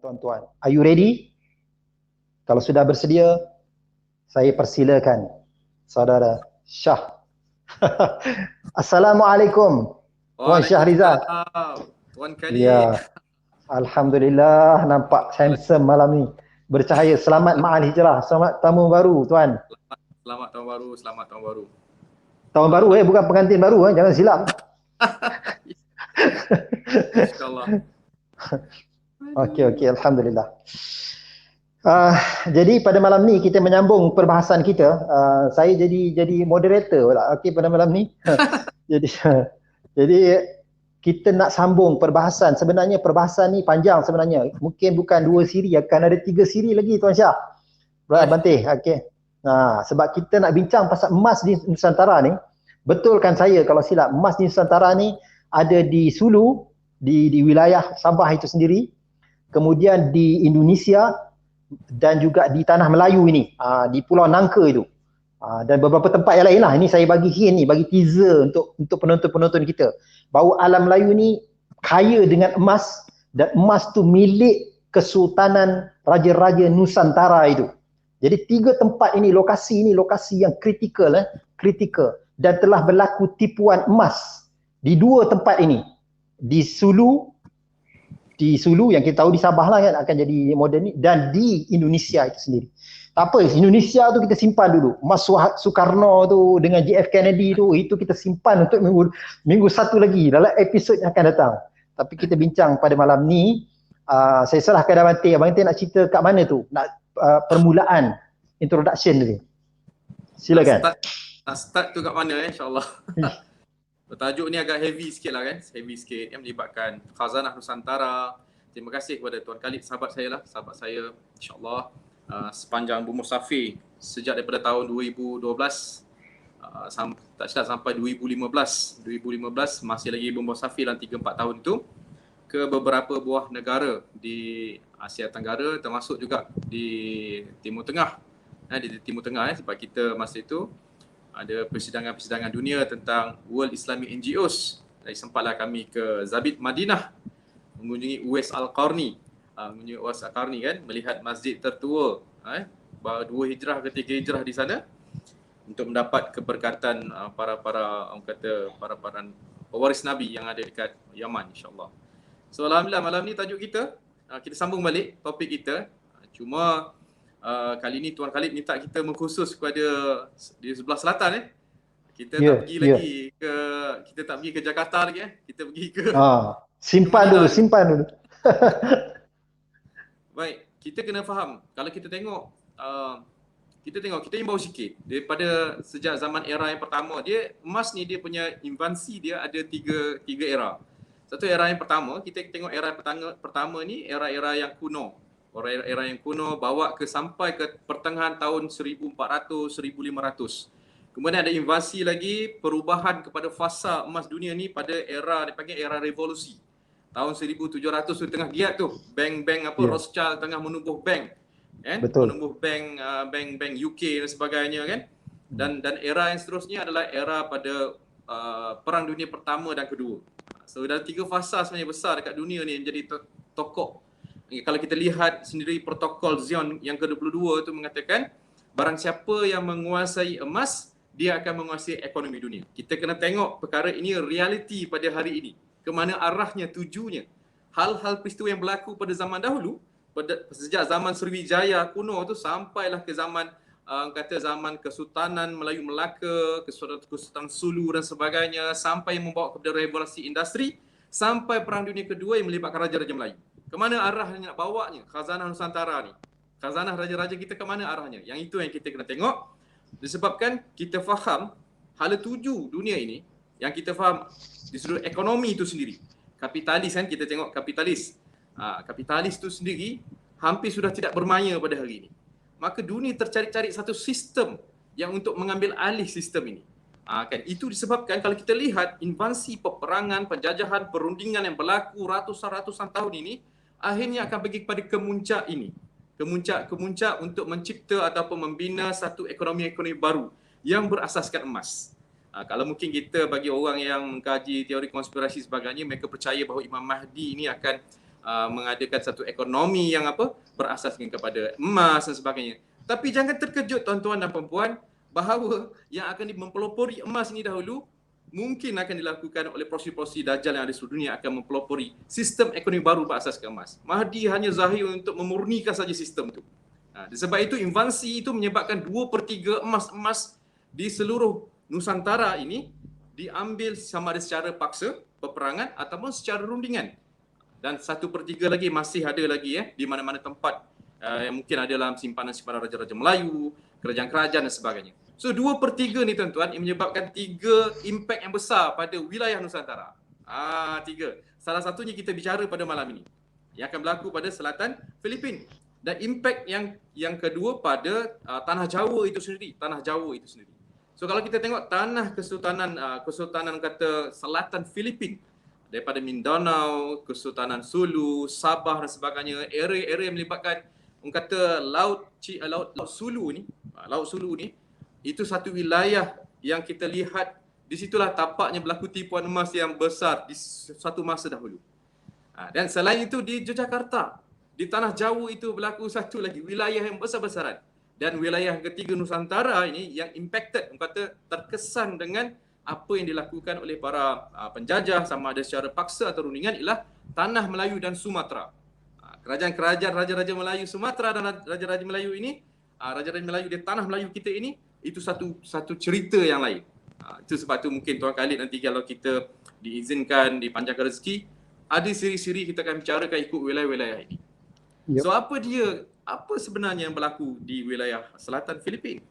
tuan-tuan. Are you ready? Kalau sudah bersedia, saya persilakan saudara Syah. Assalamualaikum, Tuan Syahrizal. Waalaikumsalam, Tuan Khalid. Ya, Alhamdulillah nampak handsome malam ni. Bercahaya. Selamat ma'al hijrah. Selamat tamu baru, Tuan. Selamat tahun baru, selamat tahun baru. Tahun baru bukan pengantin baru jangan silap. InsyaAllah. Okey, Alhamdulillah. Jadi pada malam ni kita menyambung perbahasan kita. Saya jadi moderator pula. Okey, pada malam ni. jadi kita nak sambung perbahasan. Sebenarnya perbahasan ni panjang sebenarnya. Mungkin bukan 2 siri, akan ada 3 siri lagi, Tuan Syah. Bantih. Okey. Sebab kita nak bincang pasal emas di Nusantara ni. Betulkan saya kalau silap, emas di Nusantara ni ada di Sulu, di wilayah Sabah itu sendiri. Kemudian di Indonesia dan juga di Tanah Melayu ini, di Pulau Nangka itu. Dan beberapa tempat yang lain lah. Ini saya bagi hint ni, bagi teaser untuk penonton-penonton kita. Bahawa alam Melayu ni kaya dengan emas, dan emas tu milik Kesultanan Raja-Raja Nusantara itu. Jadi 3 tempat ini, lokasi yang kritikal, dan telah berlaku tipuan emas di 2 tempat ini. Di Sulu yang kita tahu di Sabah lah kan, akan jadi moden ni, dan di Indonesia itu sendiri. Tak apa, Indonesia tu kita simpan dulu. Emas Soekarno tu dengan JF Kennedy tu, itu kita simpan untuk minggu satu lagi dalam episod yang akan datang. Tapi kita bincang pada malam ni, saya serahkan Abang Teh nak cerita kat mana tu? Nak permulaan introduction tadi. Silakan. Nak start tu kat mana insyaAllah. Bertajuk ni agak heavy sikit lah kan, yang melibatkan Khazanah Nusantara. Terima kasih kepada Tuan Khalid, sahabat saya insyaAllah sepanjang berumur safir sejak daripada tahun 2012 tak silap sampai 2015 masih lagi berumur safir dalam 3-4 tahun tu ke beberapa buah negara di Asia Tenggara, termasuk juga di Timur Tengah. Di Timur Tengah sebab kita masa itu ada persidangan dunia tentang World Islamic NGOs. Jadi sempatlah kami ke Zabit Madinah, mengunjungi Uwais Al-Qarni, kan, melihat masjid tertua, bahawa 2 hijrah ke 3 hijrah di sana, untuk mendapat keberkatan para pewaris Nabi yang ada dekat Yaman, insyaAllah. So alhamdulillah malam ni tajuk kita sambung balik topik kita. Cuma kali ni Tuan Khalid minta kita mengkhusus kepada di sebelah selatan Kita tak pergi lagi ke, kita tak pergi ke Jakarta lagi Kita pergi ke simpan dulu. Baik, kita kena faham. Kalau kita tengok kita imbau sikit daripada sejak zaman era yang pertama. Emas ni dia punya invensi dia ada tiga era. Satu era yang pertama, kita tengok era pertama ni era yang kuno. Era yang kuno bawa sampai ke pertengahan tahun 1400, 1500. Kemudian ada invasi lagi, perubahan kepada fasa emas dunia ni pada era dipanggil era revolusi. Tahun 1700 tu tengah giat tu, bank Rothschild tengah menubuh bank, kan? Menubuh bank UK dan sebagainya, kan? Dan era yang seterusnya adalah era pada Perang Dunia Pertama dan Kedua. So dalam 3 fasa sebenarnya besar dekat dunia ni menjadi tokoh. Kalau kita lihat sendiri protokol Zion yang ke-22 itu mengatakan barang siapa yang menguasai emas, dia akan menguasai ekonomi dunia. Kita kena tengok perkara ini realiti pada hari ini. Ke mana arahnya, tujunya. Hal-hal peristiwa yang berlaku pada zaman dahulu, sejak zaman Sriwijaya kuno tu sampailah ke zaman zaman Kesultanan Melayu Melaka, Kesultanan Sulu dan sebagainya, sampai yang membawa kepada revolusi industri, sampai Perang Dunia Kedua yang melibatkan Raja-Raja Melayu. Kemana arahnya nak bawanya Khazanah Nusantara ni? Khazanah raja-raja kita ke mana arahnya? Yang itu yang kita kena tengok. Disebabkan kita faham hala tuju dunia ini, yang kita faham di sudut ekonomi itu sendiri. Kapitalis kan, kita tengok kapitalis. Kapitalis itu sendiri hampir sudah tidak bermaya pada hari ini. Maka dunia tercari-cari satu sistem yang untuk mengambil alih sistem ini. Kan itu disebabkan kalau kita lihat invasi, peperangan, penjajahan, perundingan yang berlaku ratusan tahun ini, akhirnya akan pergi kepada kemuncak ini. Kemuncak untuk mencipta ataupun membina satu ekonomi baru yang berasaskan emas. Kalau mungkin kita bagi orang yang mengkaji teori konspirasi sebagainya, mereka percaya bahawa Imam Mahdi ini akan mengadakan satu ekonomi yang berasaskan kepada emas dan sebagainya. Tapi jangan terkejut tuan-tuan dan puan-puan bahawa yang akan mempelopori emas ini dahulu mungkin akan dilakukan oleh proksi-proksi Dajjal yang ada di seluruh dunia, akan mempelopori sistem ekonomi baru berasaskan emas. Mahdi hanya zahir untuk memurnikan saja sistem itu. Sebab itu invasi itu menyebabkan 2/3 emas-emas di seluruh Nusantara ini diambil sama ada secara paksa, peperangan ataupun secara rundingan. Dan 1/3 lagi masih ada lagi di mana-mana tempat yang mungkin ada dalam simpanan-simpanan Raja-Raja Melayu, kerajaan-kerajaan dan sebagainya. So 2/3 ni tuan-tuan yang menyebabkan 3 impak yang besar pada wilayah Nusantara. 3. Salah satunya kita bicara pada malam ini yang akan berlaku pada selatan Filipin. Dan impak yang kedua pada tanah Jawa itu sendiri, So kalau kita tengok tanah kesultanan kata selatan Filipin, daripada Mindanao, Kesultanan Sulu, Sabah dan sebagainya, area-area yang melibatkan kata Laut Sulu ni, itu satu wilayah yang kita lihat di situlah tapaknya berlaku tipuan emas yang besar di satu masa dahulu. Dan selain itu di Yogyakarta, di tanah Jawa itu berlaku satu lagi wilayah yang besar-besaran. Dan wilayah ketiga Nusantara ini yang impacted, kata terkesan dengan apa yang dilakukan oleh para penjajah sama ada secara paksa atau rundingan ialah tanah Melayu dan Sumatera. Kerajaan-kerajaan Raja-Raja Melayu Sumatera dan Raja-Raja Melayu ini, Raja-Raja Melayu di tanah Melayu kita ini, itu satu cerita yang lain. Itu sebab tu mungkin Tuan Khalid nanti kalau kita diizinkan, dipanjangkan rezeki, ada siri-siri kita akan bicarakan ikut wilayah-wilayah ini. Yep. So apa sebenarnya yang berlaku di wilayah selatan Filipin?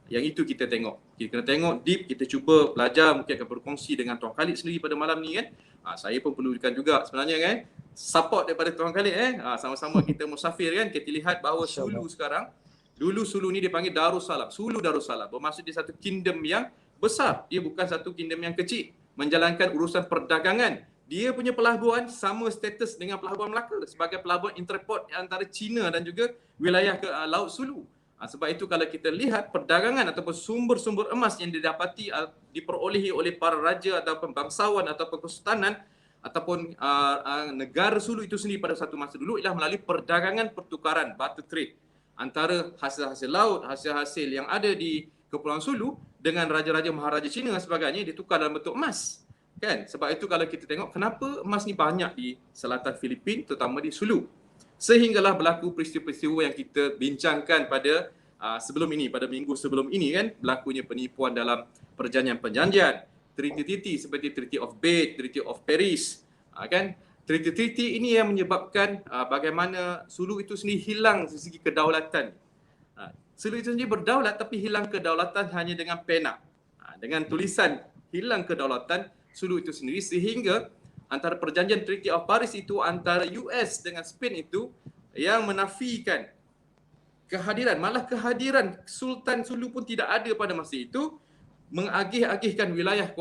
Yang itu kita tengok. Kita kena tengok deep, kita cuba belajar, mungkin akan berkongsi dengan Tuan Khalid sendiri pada malam ni kan. Saya pun perlukan juga sebenarnya kan support daripada Tuan Khalid sama-sama kita musafir kan. Kita lihat bahawa Sulu sekarang, dulu Sulu ni dipanggil Darussalam, Sulu Darussalam, bermaksud dia satu kingdom yang besar. Dia bukan satu kingdom yang kecil, menjalankan urusan perdagangan. Dia punya pelabuhan sama status dengan pelabuhan Melaka sebagai pelabuhan interport antara China dan juga wilayah ke Laut Sulu. Sebab itu kalau kita lihat perdagangan ataupun sumber-sumber emas yang didapati diperolehi oleh para raja ataupun bangsawan ataupun kesultanan ataupun negara Sulu itu sendiri pada satu masa dulu ialah melalui perdagangan pertukaran, barter trade antara hasil-hasil laut, hasil-hasil yang ada di Kepulauan Sulu dengan raja-raja maharaja Cina dan sebagainya ditukar dalam bentuk emas. Kan? Sebab itu kalau kita tengok kenapa emas ni banyak di selatan Filipin, terutama di Sulu. Sehinggalah berlaku peristiwa-peristiwa yang kita bincangkan pada sebelum ini, pada minggu sebelum ini kan, berlakunya penipuan dalam perjanjian-perjanjian, treaty-treaty seperti Treaty of Bate, Treaty of Paris, kan? Treaty-treaty ini yang menyebabkan bagaimana Sulu itu sendiri hilang dari segi kedaulatan. Sulu itu sendiri berdaulat tapi hilang kedaulatan hanya dengan pena. Dengan tulisan hilang kedaulatan Sulu itu sendiri, sehingga antara perjanjian Treaty of Paris itu antara US dengan Spain itu yang menafikan kehadiran, malah kehadiran Sultan Sulu pun tidak ada pada masa itu, mengagih-agihkan wilayah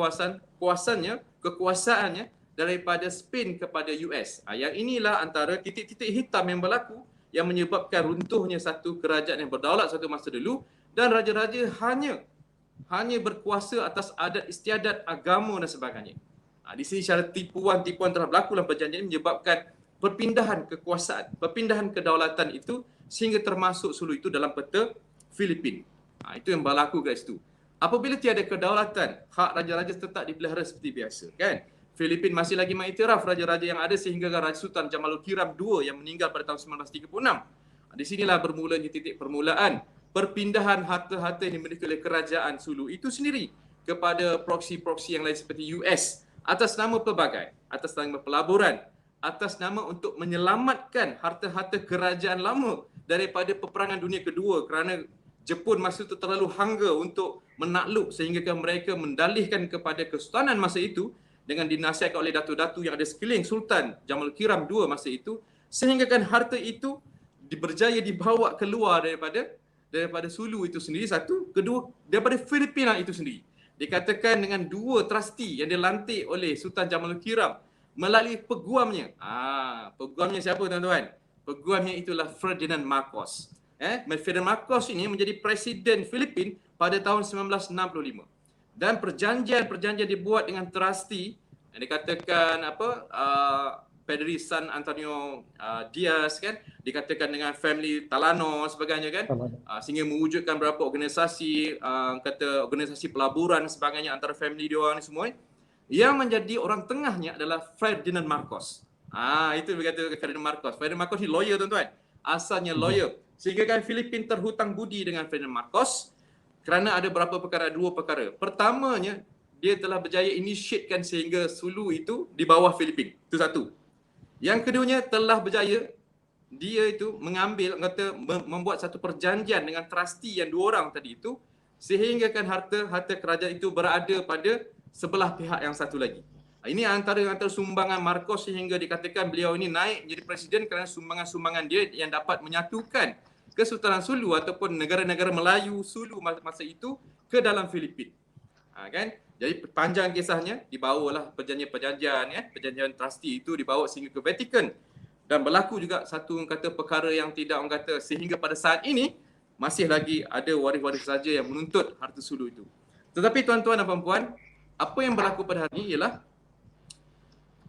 kekuasaannya daripada Spain kepada US. Yang inilah antara titik-titik hitam yang berlaku yang menyebabkan runtuhnya satu kerajaan yang berdaulat satu masa dulu dan raja-raja hanya berkuasa atas adat istiadat agama dan sebagainya. Di sini secara tipuan-tipuan telah berlaku dalam perjanjian ini menyebabkan perpindahan kekuasaan, perpindahan kedaulatan itu sehingga termasuk Sulu itu dalam peta Filipin. Itu yang berlaku guys tu. Apabila tiada kedaulatan, hak raja-raja tetap dipelihara seperti biasa kan. Filipin masih lagi mengiktiraf raja-raja yang ada sehingga Raja Sultan Jamalul Kiram II yang meninggal pada tahun 1936. Di sinilah bermulanya titik permulaan perpindahan harta-harta yang dimiliki oleh kerajaan Sulu itu sendiri kepada proksi-proksi yang lain seperti US atas nama pelbagai, atas nama pelaburan, atas nama untuk menyelamatkan harta-harta kerajaan lama daripada peperangan dunia kedua kerana Jepun masa itu terlalu hangga untuk menakluk sehingga mereka mendalihkan kepada kesultanan masa itu dengan dinasihatkan oleh datu-datu yang ada sekeliling Sultan Jamalul Kiram II masa itu sehingga harta itu berjaya dibawa keluar daripada Sulu itu sendiri satu, kedua daripada Filipina itu sendiri. Dikatakan dengan 2 trustee yang dilantik oleh Sultan Jamalul Kiram melalui peguamnya. Peguamnya siapa tuan-tuan? Peguamnya itulah Ferdinand Marcos. Ferdinand Marcos ini menjadi presiden Filipin pada tahun 1965. Dan perjanjian dibuat dengan trustee yang dikatakan Pedri San Antonio Diaz kan, dikatakan dengan family Talano sebagainya kan, sehingga mewujudkan beberapa organisasi kata organisasi pelaburan sebagainya antara family dia orang ni semua. Yang menjadi orang tengahnya adalah Ferdinand Marcos. Itu berkata Ferdinand Marcos. Ferdinand Marcos ni lawyer tuan-tuan. Asalnya lawyer. Sehingga kan Filipin terhutang budi dengan Ferdinand Marcos kerana ada berapa perkara, dua perkara. Pertamanya, dia telah berjaya initiatekan sehingga Sulu itu di bawah Filipin. Itu satu. Yang keduanya telah berjaya dia itu mengambil, membuat satu perjanjian dengan trustee yang dua orang tadi itu sehingga kan harta kerajaan itu berada pada sebelah pihak yang satu lagi. Ini antara sumbangan Marcos sehingga dikatakan beliau ini naik menjadi presiden kerana sumbangan-sumbangan dia yang dapat menyatukan Kesultanan Sulu ataupun negara-negara Melayu Sulu masa itu ke dalam Filipin. Kan? Jadi panjang kisahnya, dibawalah perjanjian trustee itu dibawa sehingga ke Vatikan. Dan berlaku juga satu perkara yang tidak sehingga pada saat ini masih lagi ada waris-waris saja yang menuntut harta Sulu itu. Tetapi tuan-tuan dan puan-puan, apa yang berlaku pada hari ini ialah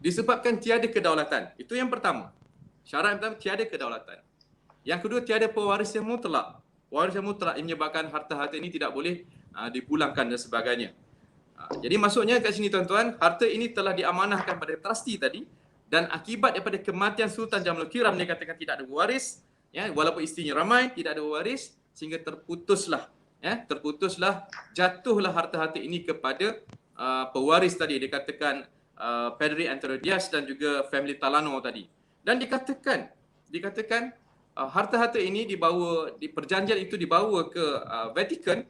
disebabkan tiada kedaulatan. Itu yang pertama. Syarat yang pertama, tiada kedaulatan. Yang kedua, tiada pewaris yang mutlak. Waris yang mutlak yang menyebabkan harta-harta ini tidak boleh dipulangkan dan sebagainya. Jadi maksudnya kat sini tuan-tuan, harta ini telah diamanahkan pada trustee tadi dan akibat daripada kematian Sultan Jamil Kiram dia katakan tidak ada waris, ya, walaupun isterinya ramai tidak ada waris sehingga terputuslah jatuhlah harta-harta ini kepada pewaris tadi dikatakan Pedri Antonio Diaz dan juga family Talano tadi. Dan dikatakan harta-harta ini di perjanjian itu dibawa ke Vatikan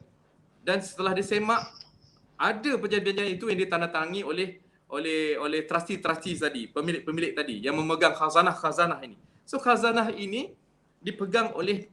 dan setelah disemak ada perjanjian itu yang ditandatangani oleh trustee tadi, pemilik tadi yang memegang khazanah ini. So khazanah ini dipegang oleh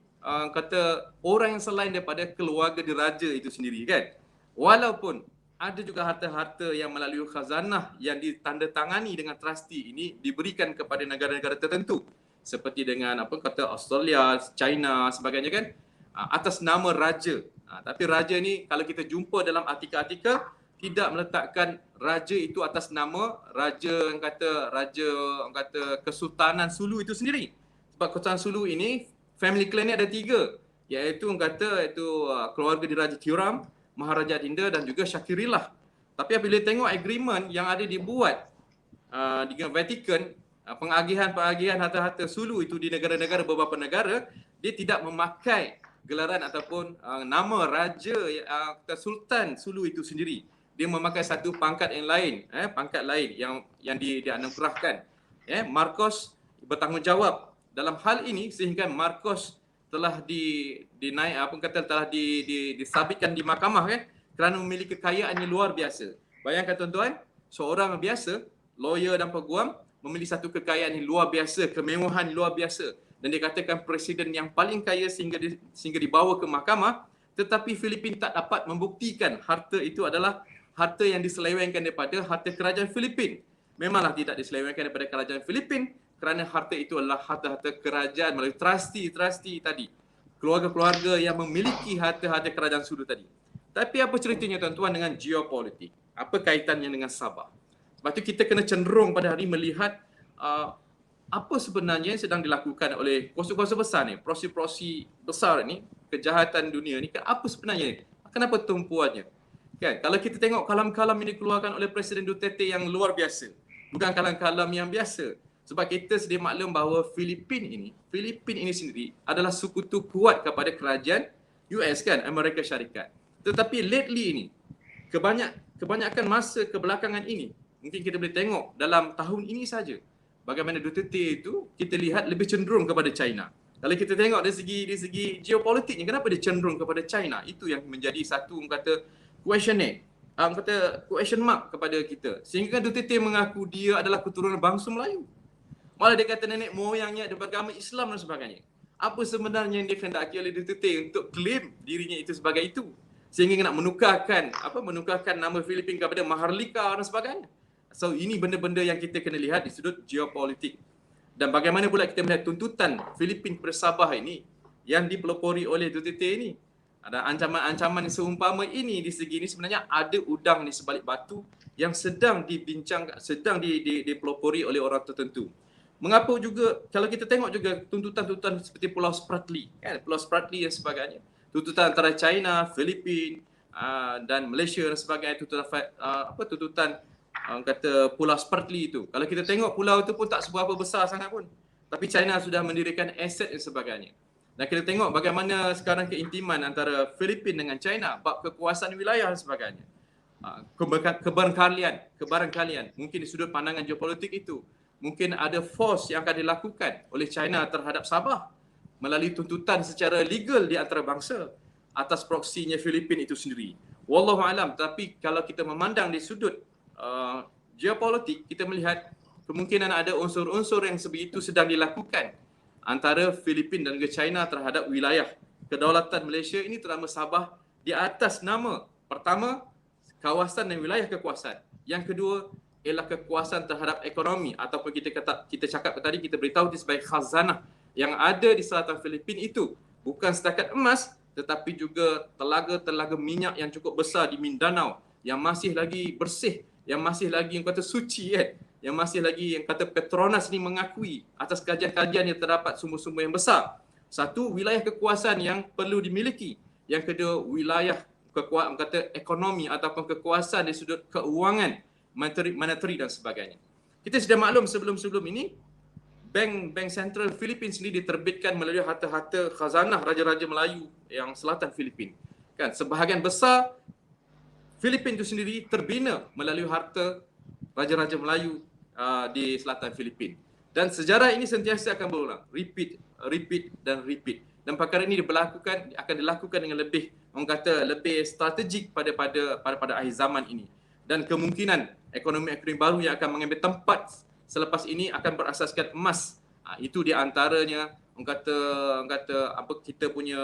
orang yang selain daripada keluarga diraja itu sendiri kan. Walaupun ada juga harta-harta yang melalui khazanah yang ditandatangani dengan trustee ini diberikan kepada negara-negara tertentu seperti dengan Australia, China sebagainya kan, atas nama raja. Tapi raja ni kalau kita jumpa dalam artikel-artikel tidak meletakkan raja itu atas nama raja Kesultanan Sulu itu sendiri. Sebab Kesultanan Sulu ini family clan ni ada 3, iaitu keluarga diraja Kiram, Maharaja Dinda dan juga Syakirillah. Tapi apabila tengok agreement yang ada dibuat dengan Vatikan, pengagihan harta-harta Sulu itu di negara-negara, beberapa negara, dia tidak memakai gelaran ataupun nama raja Sultan Sulu itu sendiri. Dia memakai satu pangkat yang lain, yang dianugerahkan. Marcos bertanggungjawab dalam hal ini sehingga Marcos telah disabitkan di mahkamah kan kerana memiliki kekayaan yang luar biasa. Bayangkan tuan-tuan, seorang biasa, lawyer dan peguam memiliki satu kekayaan yang luar biasa, kemewahan yang luar biasa dan dikatakan presiden yang paling kaya sehingga dibawa ke mahkamah, tetapi Filipin tak dapat membuktikan harta itu adalah harta yang diselewengkan daripada harta kerajaan Filipin. Memanglah tidak diselewengkan daripada kerajaan Filipin kerana harta itu adalah harta-harta kerajaan melalui trustee tadi. Keluarga-keluarga yang memiliki harta-harta kerajaan Sulu tadi. Tapi apa ceritanya tuan-tuan dengan geopolitik? Apa kaitannya dengan Sabah? Sebab itu kita kena cenderung pada hari melihat apa sebenarnya yang sedang dilakukan oleh kuasa-kuasa besar ni, proksi-proksi besar ni, kejahatan dunia ni, apa sebenarnya ni? Kenapa tumpuannya? Kan? Kalau kita tengok kalam-kalam yang dikeluarkan oleh Presiden Duterte yang luar biasa, bukan kalam-kalam yang biasa. Sebab kita sedia maklum bahawa Filipin ini sendiri adalah sekutu kuat kepada kerajaan US kan, Amerika Syarikat. Tetapi lately ini, kebanyakan masa kebelakangan ini, mungkin kita boleh tengok dalam tahun ini saja, bagaimana Duterte itu kita lihat lebih cenderung kepada China. Kalau kita tengok dari segi geopolitiknya, kenapa dia cenderung kepada China? Itu yang menjadi satu question mark kepada kita. Sehingga Duterte mengaku dia adalah keturunan bangsa Melayu. Malah dia kata nenek moyangnya ada beragama Islam dan sebagainya. Apa sebenarnya yang dikehendaki oleh Duterte untuk klaim dirinya itu sebagai itu? Sehingga nak menukarkan nama Filipin kepada Maharlika dan sebagainya. So ini benda-benda yang kita kena lihat di sudut geopolitik. Dan bagaimana pula kita melihat tuntutan Filipin kepada Sabah ini yang dipelopori oleh Duterte ini. Ada ancaman-ancaman seumpama ini di segi ini sebenarnya ada udang di sebalik batu yang sedang dipelopori oleh orang tertentu. Mengapa juga kalau kita tengok juga tuntutan-tuntutan seperti Pulau Spratly, kan, Pulau Spratly dan sebagainya, tuntutan antara China, Filipina dan Malaysia dan sebagainya, tuntutan kata Pulau Spratly itu. Kalau kita tengok pulau itu pun tak seberapa besar sangat pun, tapi China sudah mendirikan aset dan sebagainya. Dan kita tengok bagaimana sekarang keintiman antara Filipina dengan China bab kekuasaan wilayah dan sebagainya. Kebarangkalian mungkin di sudut pandangan geopolitik itu mungkin ada force yang akan dilakukan oleh China terhadap Sabah melalui tuntutan secara legal di antara bangsa atas proksinya Filipina itu sendiri. Wallahu alam, tapi kalau kita memandang di sudut geopolitik, kita melihat kemungkinan ada unsur-unsur yang sebegitu sedang dilakukan antara Filipina dan China terhadap wilayah kedaulatan Malaysia ini, terutama Sabah, di atas nama pertama kawasan dan wilayah kekuasaan. Yang kedua ialah kekuasaan terhadap ekonomi, ataupun kita cakap tadi, kita beritahu dia sebagai khazanah yang ada di selatan Filipina itu bukan setakat emas, tetapi juga telaga-telaga minyak yang cukup besar di Mindanao yang masih lagi bersih, yang masih lagi yang kata suci, kan, yang masih lagi yang kata Petronas ni mengakui atas kajian-kajian yang terdapat sumber-sumber yang besar. Satu, wilayah kekuasaan yang perlu dimiliki. Yang kedua, wilayah kata ekonomi ataupun kekuasaan di sudut keuangan, monetary dan sebagainya. Kita sudah maklum sebelum ini, Bank Sentral Filipina sendiri diterbitkan melalui harta-harta khazanah Raja-Raja Melayu yang selatan Filipina. Kan, sebahagian besar Filipina itu sendiri terbina melalui harta Raja-Raja Melayu di selatan Filipina. Dan sejarah ini sentiasa akan berulang, repeat dan repeat. Dan perkara ini akan dilakukan dengan lebih strategik pada akhir zaman ini. Dan kemungkinan ekonomi baru yang akan mengambil tempat selepas ini akan berasaskan emas. Itu di antaranya kita punya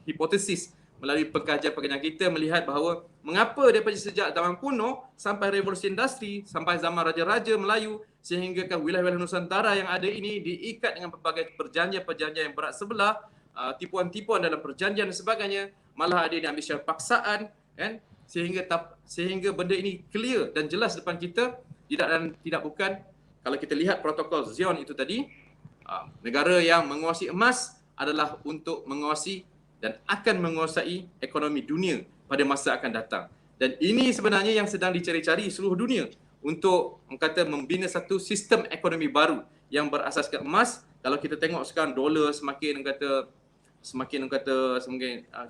hipotesis melalui pengkajian kita melihat bahawa mengapa daripada sejak zaman kuno sampai revolusi industri, sampai zaman Raja-Raja Melayu, sehingga wilayah-wilayah Nusantara yang ada ini diikat dengan pelbagai perjanjian-perjanjian yang berat sebelah, tipuan-tipuan dalam perjanjian dan sebagainya, malah ada yang diambil secara paksaan, kan, sehingga benda ini clear dan jelas depan kita. Tidak bukan, kalau kita lihat protokol Zion itu tadi, negara yang menguasai emas adalah untuk menguasai dan akan menguasai ekonomi dunia pada masa akan datang. Dan ini sebenarnya yang sedang dicari-cari seluruh dunia untuk membina satu sistem ekonomi baru yang berasaskan emas. Kalau kita tengok sekarang dolar semakin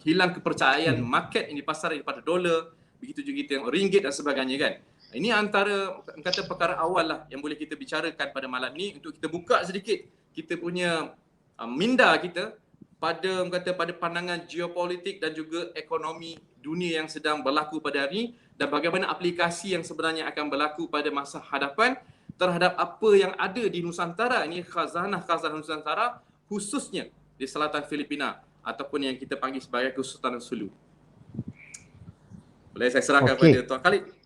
hilang kepercayaan market yang dipasar daripada dolar, begitu juga kita tengok ringgit dan sebagainya, kan. Ini antara perkara awal lah yang boleh kita bicarakan pada malam ni untuk kita buka sedikit kita punya minda kita pada pandangan geopolitik dan juga ekonomi dunia yang sedang berlaku pada hari ini, dan bagaimana aplikasi yang sebenarnya akan berlaku pada masa hadapan terhadap apa yang ada di Nusantara ini, khazanah Nusantara, khususnya di selatan Filipina ataupun yang kita panggil sebagai Kesultanan Sulu. Boleh saya serahkan kepada Tuan Khalid?